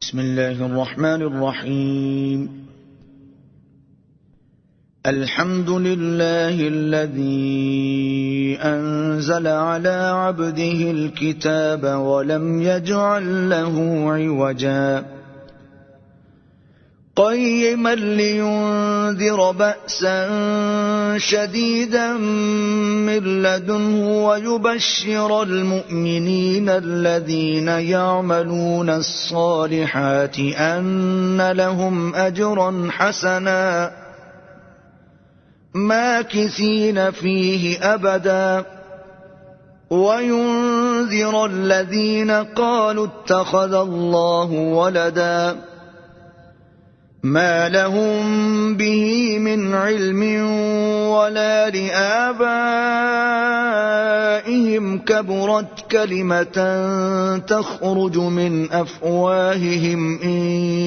بسم الله الرحمن الرحيم. الحمد لله الذي أنزل على عبده الكتاب ولم يجعل له عوجا قيما لينذر بأسا شديدا من لدنه ويبشر المؤمنين الذين يعملون الصالحات أن لهم أجرا حسنا ماكثين فيه أبدا وينذر الذين قالوا اتخذ الله ولدا ما لهم به من علم ولا لآبائهم كبرت كلمة تخرج من أفواههم إن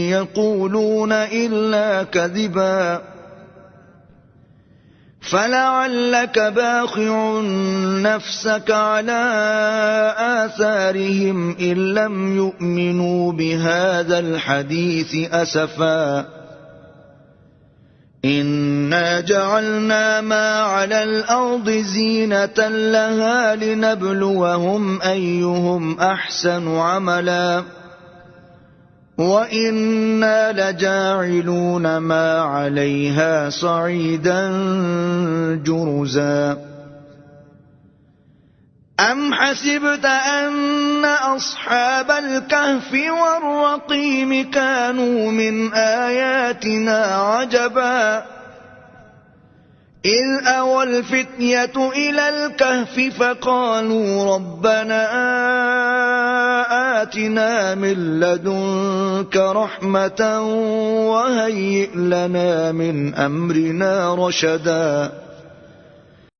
يقولون إلا كذبا فلعلك باخع نفسك على آثارهم إن لم يؤمنوا بهذا الحديث أسفا إنا جعلنا ما على الأرض زينة لها لنبلوهم أيهم أحسن عملا وإنا لجاعلون ما عليها صعيدا جرزا أم حسبت أن أصحاب الكهف والرقيم كانوا من آياتنا عجبا إذ أوى الفتية إلى الكهف فقالوا ربنا آتنا من لدنك رحمة وهيئ لنا من أمرنا رشدا